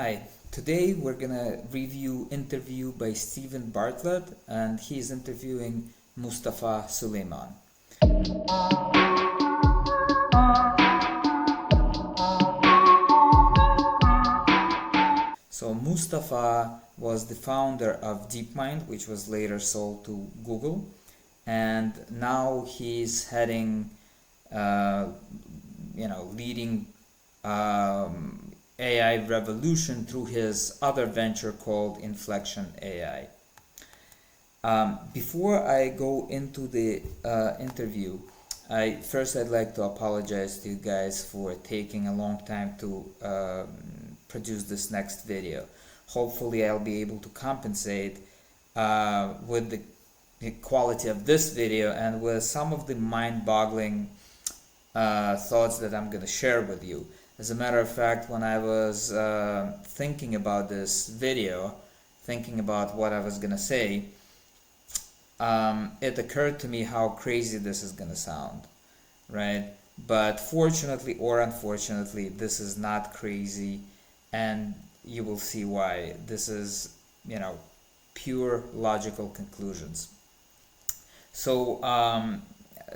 Hi, today we're gonna review interview by Steven Bartlett, and he's interviewing Mustafa Suleiman. So Mustafa was the founder of DeepMind, which was later sold to Google, and now he's heading, leading AI revolution through his other venture called Inflection AI. Before I go into the interview, I'd like to apologize to you guys for taking a long time to produce this next video. Hopefully I'll be able to compensate with the quality of this video and with some of the mind-boggling thoughts that I'm going to share with you. As a matter of fact, when I was thinking about this video, thinking about what I was going to say, it occurred to me how crazy this is going to sound, right? But fortunately or unfortunately, this is not crazy, and you will see why. This is, pure logical conclusions. So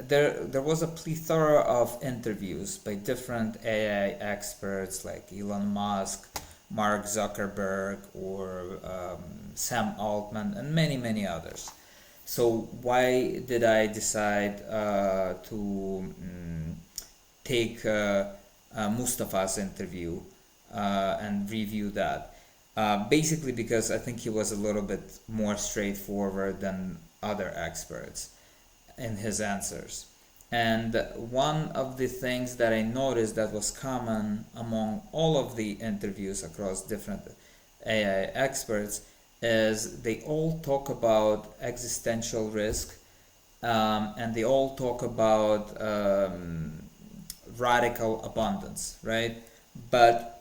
there was a plethora of interviews by different AI experts like Elon Musk, Mark Zuckerberg, or Sam Altman, and many others. So why did I decide to take Mustafa's interview and review that? Basically because I think he was a little bit more straightforward than other experts in his answers. And one of the things that I noticed that was common among all of the interviews across different AI experts is they all talk about existential risk, and they all talk about radical abundance, right? But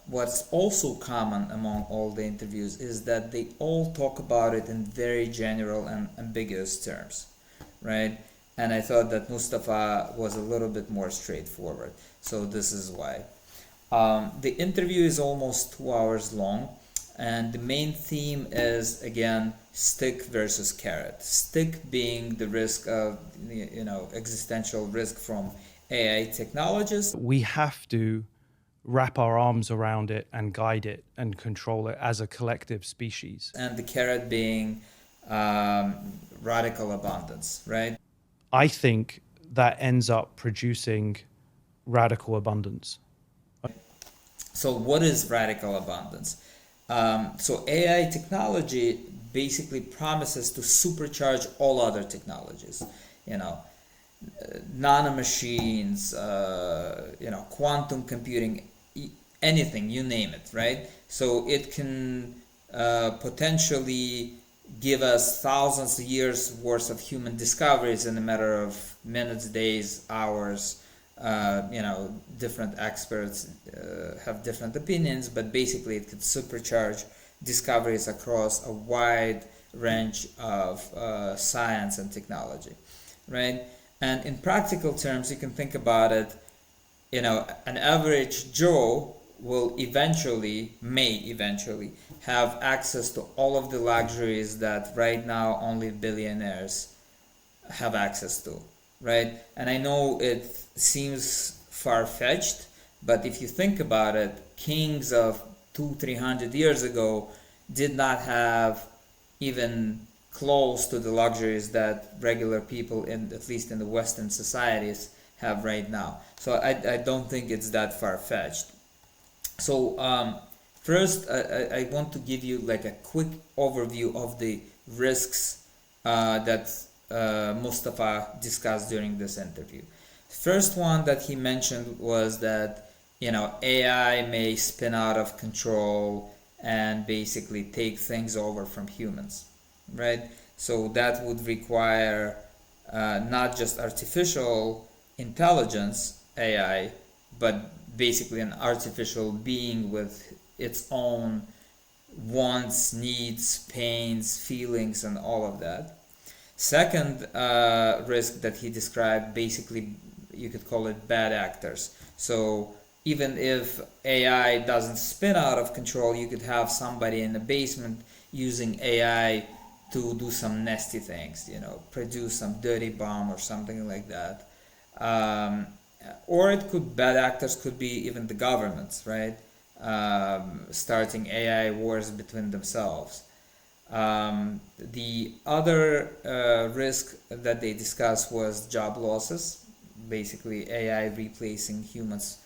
what's also common among all the interviews is that they all talk about it in very general and ambiguous terms, right? And I thought that Mustafa was a little bit more straightforward, so this is why. The interview is almost 2 hours long, and the main theme is, again, stick versus carrot. Stick being the risk of, existential risk from AI technologists. We have to wrap our arms around it and guide it and control it as a collective species. And the carrot being radical abundance, right? I think that ends up producing radical abundance. So what is radical abundance? So AI technology basically promises to supercharge all other technologies, nanomachines, quantum computing, anything, you name it, right? So it can potentially give us thousands of years worth of human discoveries in a matter of minutes, days, hours. Different experts have different opinions, but basically it could supercharge discoveries across a wide range of science and technology, right? And in practical terms, you can think about it, an average Joe may eventually have access to all of the luxuries that right now only billionaires have access to, right? And I know it seems far-fetched, but if you think about it, kings of 200-300 years ago did not have even close to the luxuries that regular people, at least in the Western societies, have right now. So I don't think it's that far-fetched. So first, I want to give you like a quick overview of the risks that Mustafa discussed during this interview. First one that he mentioned was that AI may spin out of control and basically take things over from humans, right? So that would require not just artificial intelligence, AI, but basically an artificial being with its own wants, needs, pains, feelings, and all of that. Second risk that he described, basically you could call it bad actors. So even if AI doesn't spin out of control, you could have somebody in the basement using AI to do some nasty things, produce some dirty bomb or something like that. Um, or bad actors could be even the governments, right? Starting AI wars between themselves. The other risk that they discussed was job losses, basically AI replacing humans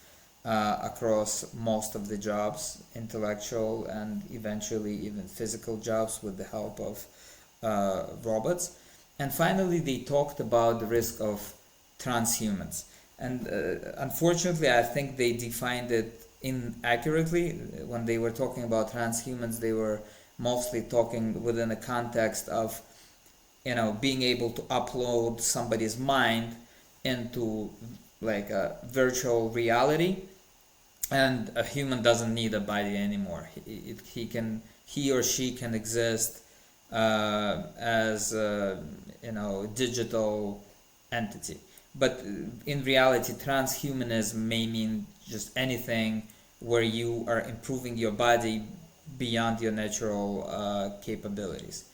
across most of the jobs, intellectual and eventually even physical jobs with the help of robots. And finally, they talked about the risk of transhumans. And unfortunately, I think they defined it inaccurately. When they were talking about transhumans, they were mostly talking within the context of being able to upload somebody's mind into like a virtual reality, and a human doesn't need a body anymore. He or she can exist as digital entity. But in reality, transhumanism may mean just anything where you are improving your body beyond your natural capabilities,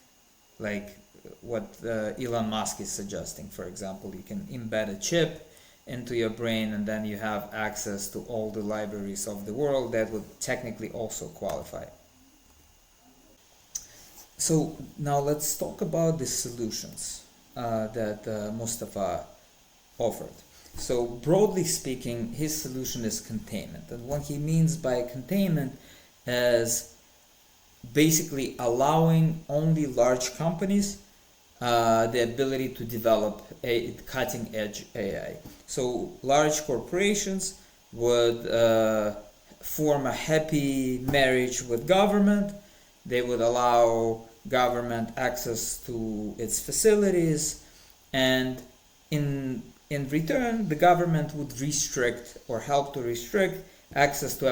like what Elon Musk is suggesting. For example, you can embed a chip into your brain, and then you have access to all the libraries of the world. That would technically also qualify. So now let's talk about the solutions that Mustafa offered. So broadly speaking, his solution is containment, and what he means by containment is basically allowing only large companies the ability to develop a cutting edge AI. So large corporations would form a happy marriage with government. They would allow government access to its facilities, and in return, the government would restrict or help to restrict access to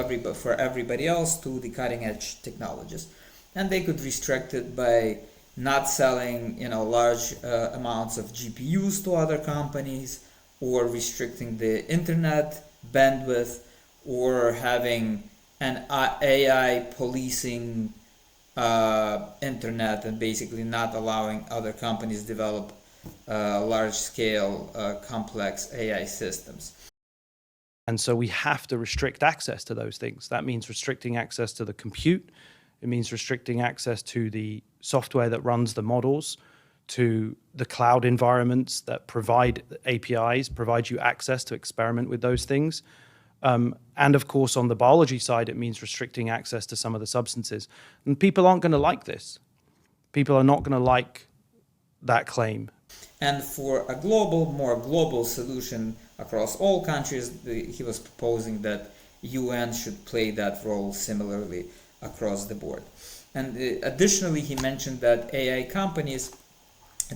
everybody else to the cutting edge technologies. And they could restrict it by not selling large amounts of GPUs to other companies, or restricting the internet bandwidth, or having an AI policing internet, and basically not allowing other companies develop large scale complex AI systems. And so we have to restrict access to those things. That means restricting access to the compute. It means restricting access to the software that runs the models, to the cloud environments that provide APIs, provide you access to experiment with those things. And of course, on the biology side, it means restricting access to some of the substances. And people aren't going to like this. People are not going to like that claim. And for a more global solution across all countries, he was proposing that UN should play that role similarly across the board. And additionally, he mentioned that AI companies,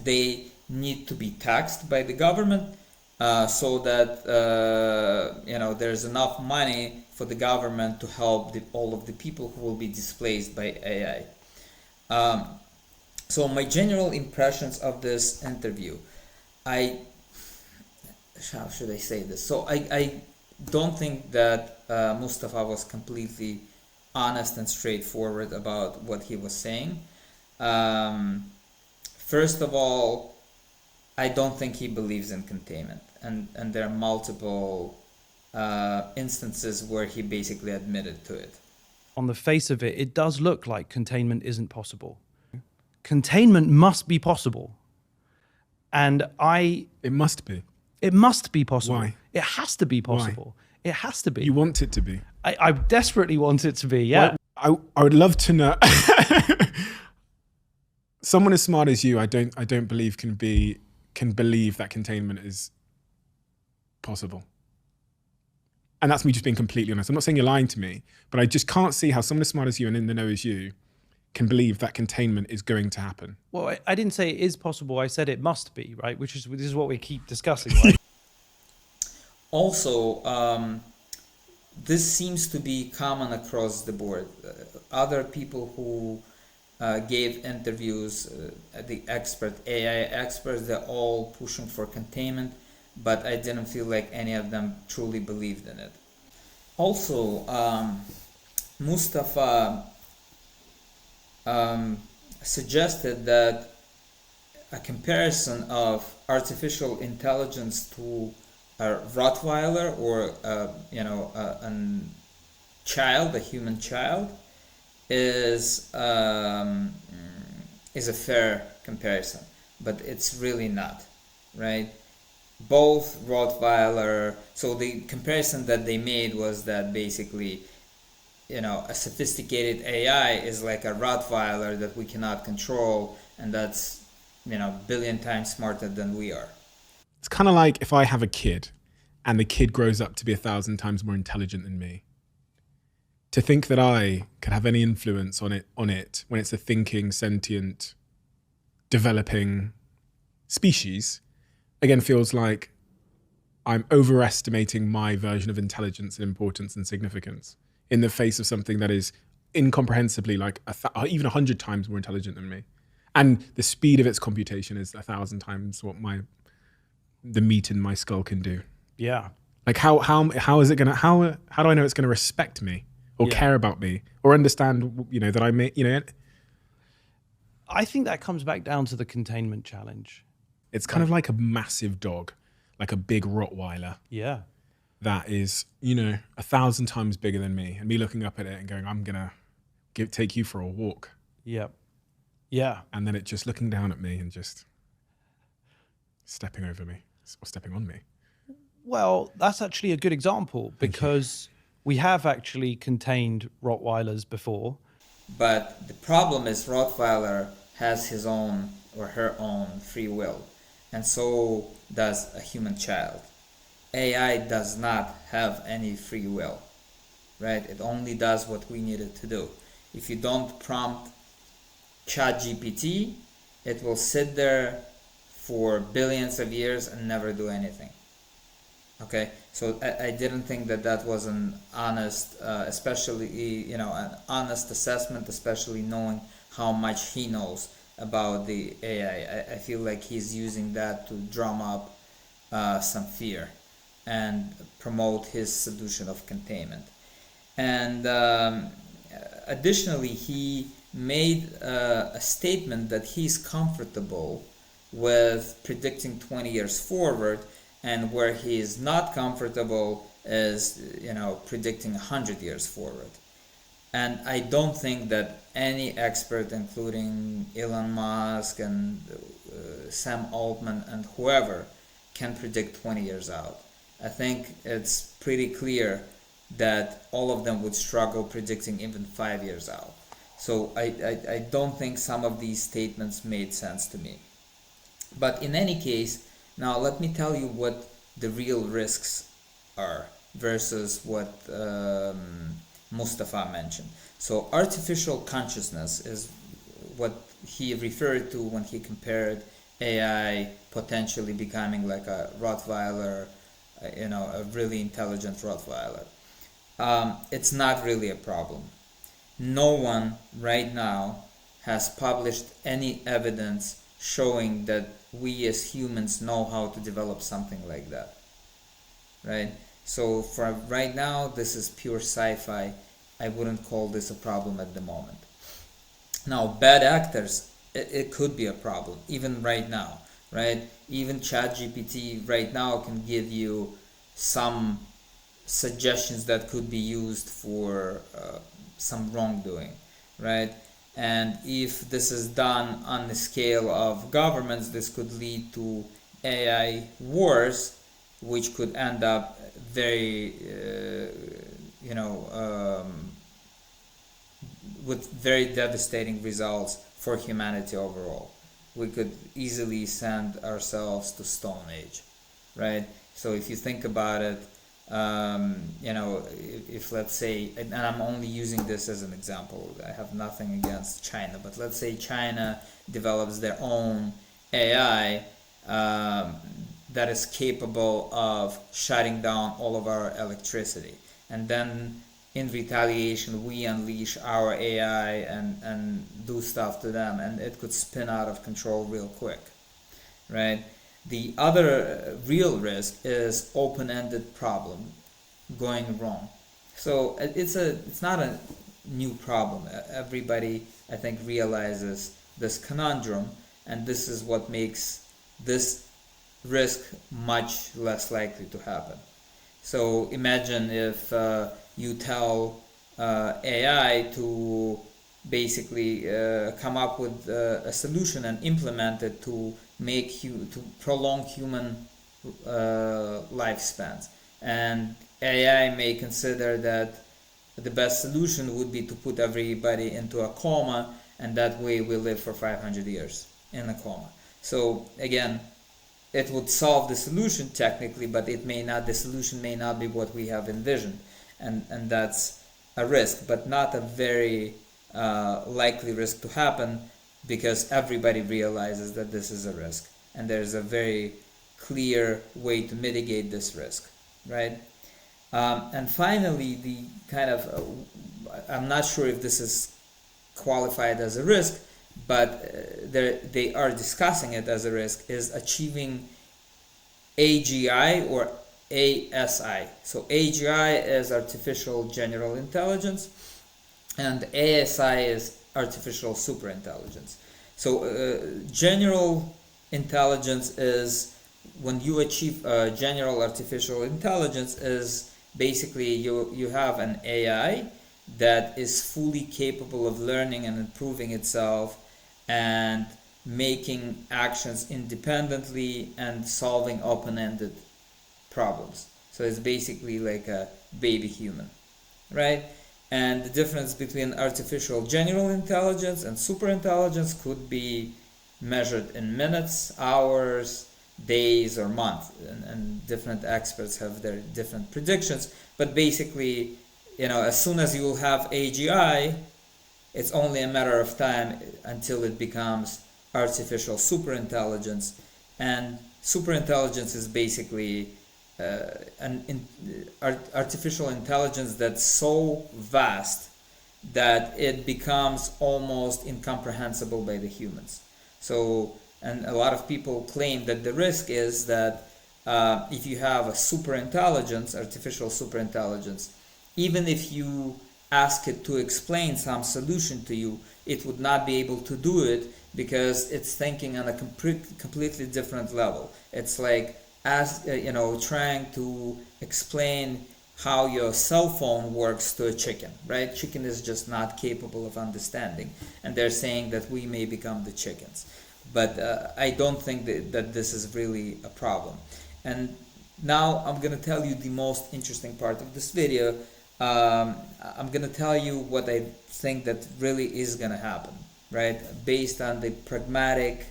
they need to be taxed by the government so that there's enough money for the government to help all of the people who will be displaced by AI. So my general impressions of this interview, how should I say this? So I don't think that Mustafa was completely honest and straightforward about what he was saying. First of all, I don't think he believes in containment, and there are multiple instances where he basically admitted to it. On the face of it, it does look like containment isn't possible. Containment must be possible. And It must be. It must be possible. Why? It has to be possible. Why? It has to be. You want it to be. I desperately want it to be, yeah. Well, I would love to know. Someone as smart as you, I don't believe can believe that containment is possible. And that's me just being completely honest. I'm not saying you're lying to me, but I just can't see how someone as smart as you and in the know as you can believe that containment is going to happen. Well, I didn't say it is possible. I said it must be, right? This is what we keep discussing, right? Also, this seems to be common across the board. Other people who gave interviews, the AI experts, they're all pushing for containment, but I didn't feel like any of them truly believed in it. Also, Mustafa suggested that a comparison of artificial intelligence to a Rottweiler or a child, a human child, is a fair comparison, but it's really not, right? Both Rottweiler. So the comparison that they made was that basically, a sophisticated AI is like a Rottweiler that we cannot control, and that's billion times smarter than we are. It's kind of like if I have a kid and the kid grows up to be 1,000 times more intelligent than me. To think that I could have any influence on it when it's a thinking, sentient, developing species, again, feels like I'm overestimating my version of intelligence and importance and significance in the face of something that is incomprehensibly like even 100 times more intelligent than me. And the speed of its computation is 1,000 times what the meat in my skull can do. Yeah. Like how is it gonna how do I know it's gonna respect me or care about me or understand that I may I think that comes back down to the containment challenge. It's kind of like a massive dog, like a big Rottweiler. Yeah. That is 1,000 times bigger than me, and me looking up at it and going, I'm gonna take you for a walk. Yep. Yeah. And then it just looking down at me and just stepping over me or stepping on me. Well, that's actually a good example because we have actually contained Rottweilers before. But the problem is Rottweiler has his own or her own free will, and so does a human child. AI does not have any free will, right? It only does what we need it to do. If you don't prompt ChatGPT, it will sit there for billions of years and never do anything. Okay, so I didn't think that was an honest, especially an honest assessment, especially knowing how much he knows about the AI. I feel like he's using that to drum up some fear and promote his solution of containment. And additionally, he made a statement that he's comfortable with predicting 20 years forward, and where he is not comfortable is predicting 100 years forward. And I don't think that any expert, including Elon Musk and Sam Altman and whoever, can predict 20 years out. I think it's pretty clear that all of them would struggle predicting even 5 years out. So I don't think some of these statements made sense to me. But in any case, now let me tell you what the real risks are versus what Mustafa mentioned. So artificial consciousness is what he referred to when he compared AI potentially becoming like a Rottweiler, a really intelligent Rottweiler. It's not really a problem. No one right now has published any evidence showing that we as humans know how to develop something like that, right? So for right now, this is pure sci-fi. I wouldn't call this a problem at the moment. Now, bad actors, it could be a problem, even right now, right? Even ChatGPT right now can give you some suggestions that could be used for some wrongdoing, right? And if this is done on the scale of governments, this could lead to AI wars, which could end up very, with very devastating results for humanity overall. We could easily send ourselves to Stone Age, right? So if you think about it, if let's say, and I'm only using this as an example, I have nothing against China, but let's say China develops their own AI that is capable of shutting down all of our electricity, and then in retaliation we unleash our AI and do stuff to them, and it could spin out of control real quick, right? The other real risk is open-ended problem going wrong. So it's not a new problem. Everybody, I think, realizes this conundrum, and this is what makes this risk much less likely to happen. So imagine if you tell AI to basically come up with a solution and implement it to to prolong human lifespans, and AI may consider that the best solution would be to put everybody into a coma, and that way we live for 500 years in a coma. So again, it would solve the solution technically, but it may not. The solution may not be what we have envisioned, and that's a risk, but not a very likely risk to happen, because everybody realizes that this is a risk, and there's a very clear way to mitigate this risk, right? And finally, the kind of I'm not sure if this is qualified as a risk, but they are discussing it as a risk, is achieving AGI or ASI. So AGI is artificial general intelligence, and ASI is artificial superintelligence. So general intelligence is when you achieve general artificial intelligence is basically you have an AI that is fully capable of learning and improving itself and making actions independently and solving open-ended problems. So it's basically like a baby human, right? And the difference between artificial general intelligence and superintelligence could be measured in minutes, hours, days, or months, and different experts have their different predictions. But basically, as soon as you will have AGI, it's only a matter of time until it becomes artificial superintelligence. And superintelligence is basically artificial intelligence that's so vast that it becomes almost incomprehensible by the humans. So, and a lot of people claim that the risk is that if you have a superintelligence, artificial superintelligence, even if you ask it to explain some solution to you, it would not be able to do it because it's thinking on a completely different level. It's like trying to explain how your cell phone works to a chicken, right? Chicken is just not capable of understanding, and they're saying that we may become the chickens. But I don't think that this is really a problem. And now I'm going to tell you the most interesting part of this video. I'm going to tell you what I think that really is going to happen, right? Based on the pragmatic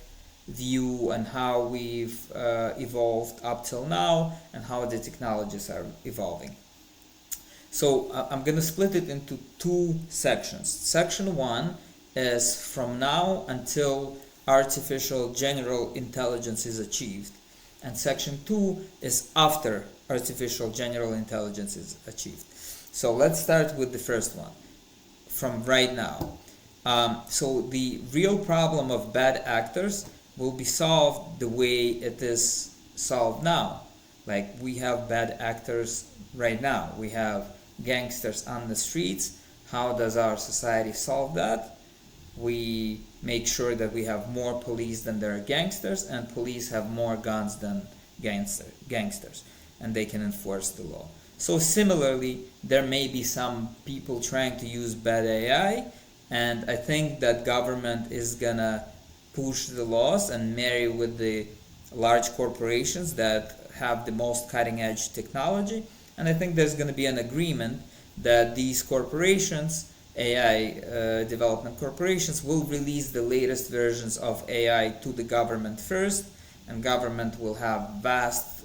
view and how we've evolved up till now and how the technologies are evolving. So I'm going to split it into two sections. Section 1 is from now until artificial general intelligence is achieved, and section 2 is after artificial general intelligence is achieved. So let's start with the first one, from right now. So the real problem of bad actors will be solved the way it is solved now. Like, we have bad actors right now. We have gangsters on the streets. How does our society solve that? We make sure that we have more police than there are gangsters, and police have more guns than gangsters, and they can enforce the law. So similarly, there may be some people trying to use bad AI, and I think that government is gonna push the laws and marry with the large corporations that have the most cutting-edge technology. And I think there's gonna be an agreement that these corporations, AI development corporations, will release the latest versions of AI to the government first, and government will have vast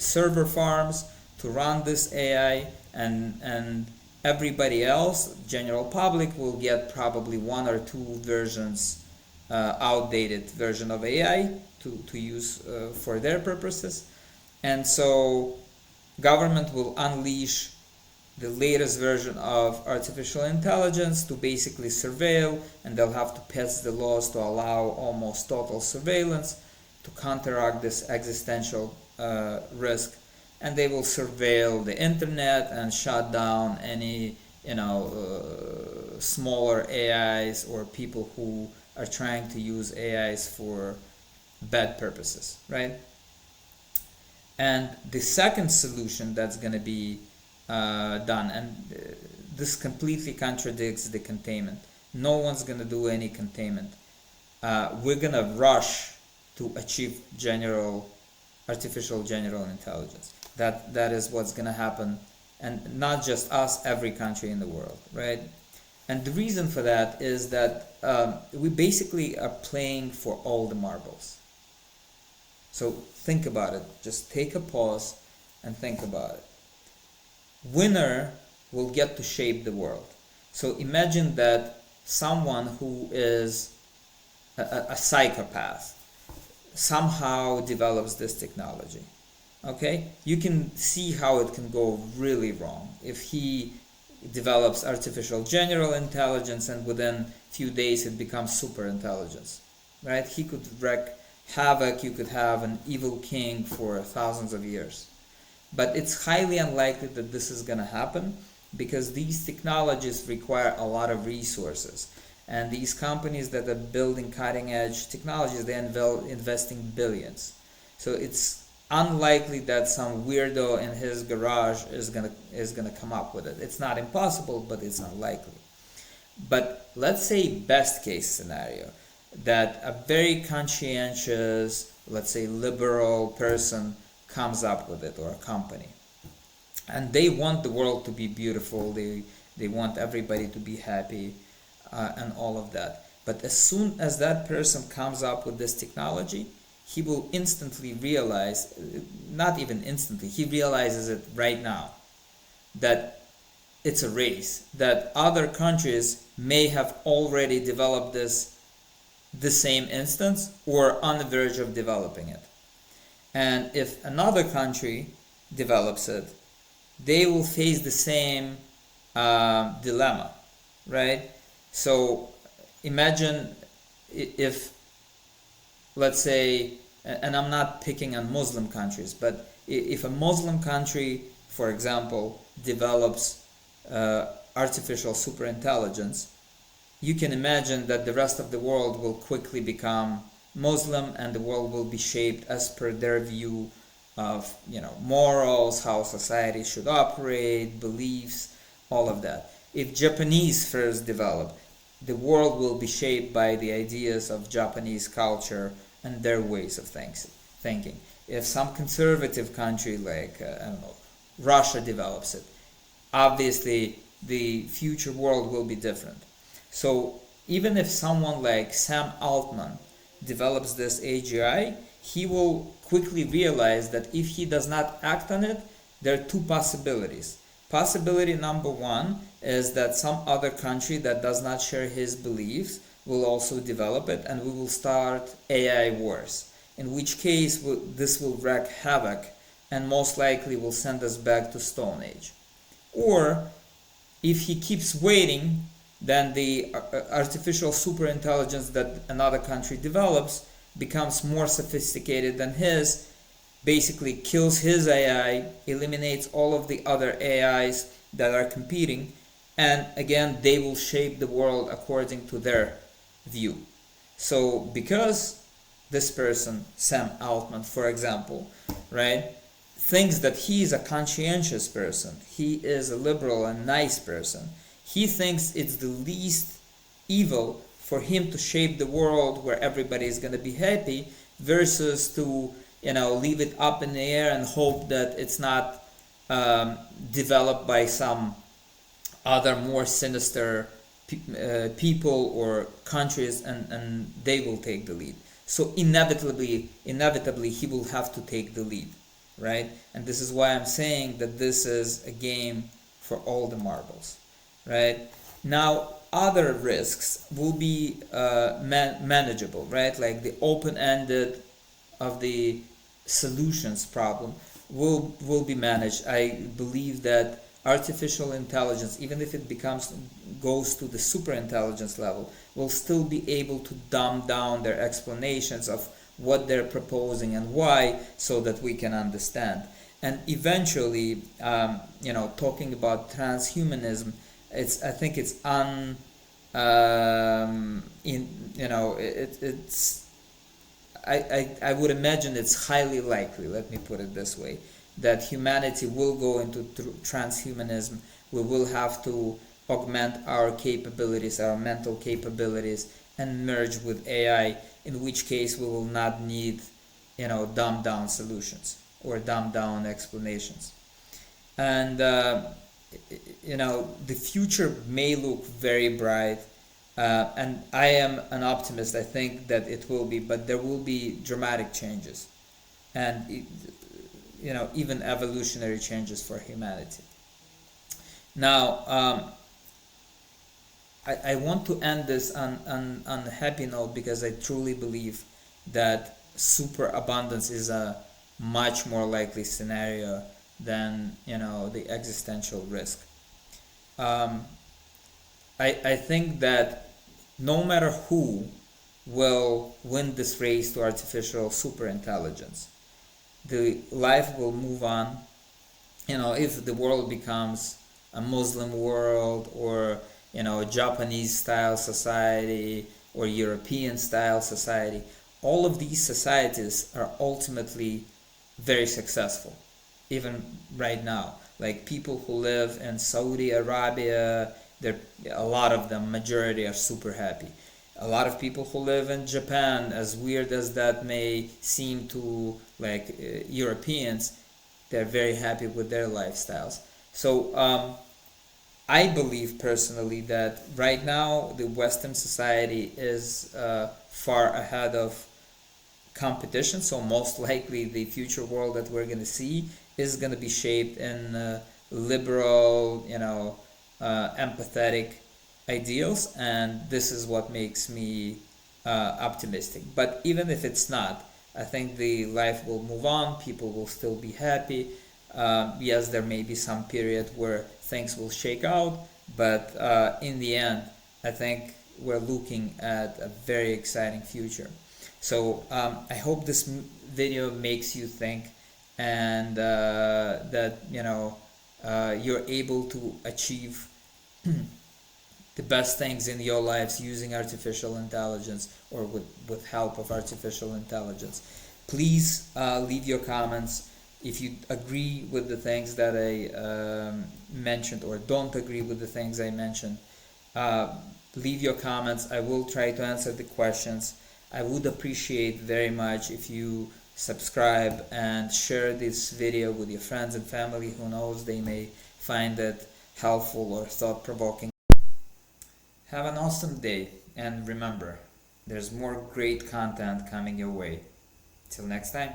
server farms to run this AI, and everybody else, general public, will get probably one or two versions, outdated version of AI to use for their purposes. And so government will unleash the latest version of artificial intelligence to basically surveil, and they'll have to pass the laws to allow almost total surveillance to counteract this existential risk. and they will surveil the internet and shut down any, smaller AIs or people who are trying to use AIs for bad purposes, right? And the second solution that's going to be done, and this completely contradicts the containment. No one's going to do any containment. We're going to rush to achieve artificial general intelligence. That is what's going to happen, and not just us, every country in the world, right? And the reason for that is that we basically are playing for all the marbles. So think about it. Just take a pause and think about it. Winner will get to shape the world. So imagine that someone who is a psychopath somehow develops this technology. Okay? You can see how it can go really wrong. If he develops artificial general intelligence and within a few days it becomes super intelligence, right? He could wreak havoc. You could have an evil king for thousands of years. But it's highly unlikely that this is going to happen because these technologies require a lot of resources. And these companies that are building cutting edge technologies, they're investing billions. So it's unlikely that some weirdo in his garage is gonna come up with it. It's not impossible, but it's unlikely. But let's say best case scenario, that a very conscientious, let's say liberal person comes up with it, or a company, and they want the world to be beautiful, they want everybody to be happy, and all of that. But as soon as that person comes up with this technology, he will instantly realize, not even instantly, he realizes it right now, that it's a race, that other countries may have already developed the same instance or on the verge of developing it. And if another country develops it, they will face the same dilemma, right? So imagine if, let's say, and I'm not picking on Muslim countries, but if a Muslim country, for example, develops artificial superintelligence, you can imagine that the rest of the world will quickly become Muslim, and the world will be shaped as per their view of, morals, how society should operate, beliefs, all of that. If Japanese first develop, the world will be shaped by the ideas of Japanese culture and their ways of thinking. If some conservative country like Russia develops it, obviously the future world will be different. So even if someone like Sam Altman develops this AGI, he will quickly realize that if he does not act on it, there are two possibilities. Possibility number one is that some other country that does not share his beliefs will also develop it, and we will start AI wars, in which case this will wreak havoc and most likely will send us back to Stone Age. Or if he keeps waiting, then the artificial superintelligence that another country develops becomes more sophisticated than his, basically kills his AI, eliminates all of the other AIs that are competing, and again they will shape the world according to their view. So because this person, Sam Altman, for example, right, thinks that he is a conscientious person, he is a liberal and nice person, he thinks it's the least evil for him to shape the world where everybody is going to be happy versus to leave it up in the air and hope that it's not developed by some other more sinister people or countries, and they will take the lead. So inevitably he will have to take the lead, right? And this is why I'm saying that this is a game for all the marbles, right? Now other risks will be manageable, right? Like the open-ended of the solutions problem will be managed. I believe that artificial intelligence, even if it goes to the super intelligence level, will still be able to dumb down their explanations of what they're proposing and why, so that we can understand. And eventually, talking about transhumanism, I think it's it's I would imagine it's highly likely, let me put it this way, that humanity will go into transhumanism. We will have to augment our capabilities, our mental capabilities, and merge with AI, in which case we will not need, dumbed down solutions or dumbed down explanations. And, the future may look very bright. And I am an optimist. I think that it will be, but there will be dramatic changes, and even evolutionary changes for humanity. Now, I want to end this on a happy note, because I truly believe that superabundance is a much more likely scenario than the existential risk. I think that no matter who will win this race to artificial superintelligence, the life will move on. If the world becomes a Muslim world, or a Japanese style society, or European style society, all of these societies are ultimately very successful, even right now. Like people who live in Saudi Arabia, a lot of them, majority, are super happy. A lot of people who live in Japan, as weird as that may seem to Europeans, they're very happy with their lifestyles. So I believe personally that right now the Western society is far ahead of competition. So most likely the future world that we're going to see is going to be shaped in liberal, empathetic ideals, and this is what makes me optimistic. But even if it's not, I think the life will move on. People will still be happy. Yes, there may be some period where things will shake out, but in the end, I think we're looking at a very exciting future. So I hope this video makes you think, and that you're able to achieve the best things in your lives using artificial intelligence, or with help of artificial intelligence. Please leave your comments. If you agree with the things that I mentioned, or don't agree with the things I mentioned, leave your comments. I will try to answer the questions. I would appreciate very much if you subscribe and share this video with your friends and family. Who knows, they may find it helpful or thought-provoking. Have an awesome day, and remember, there's more great content coming your way. Till next time.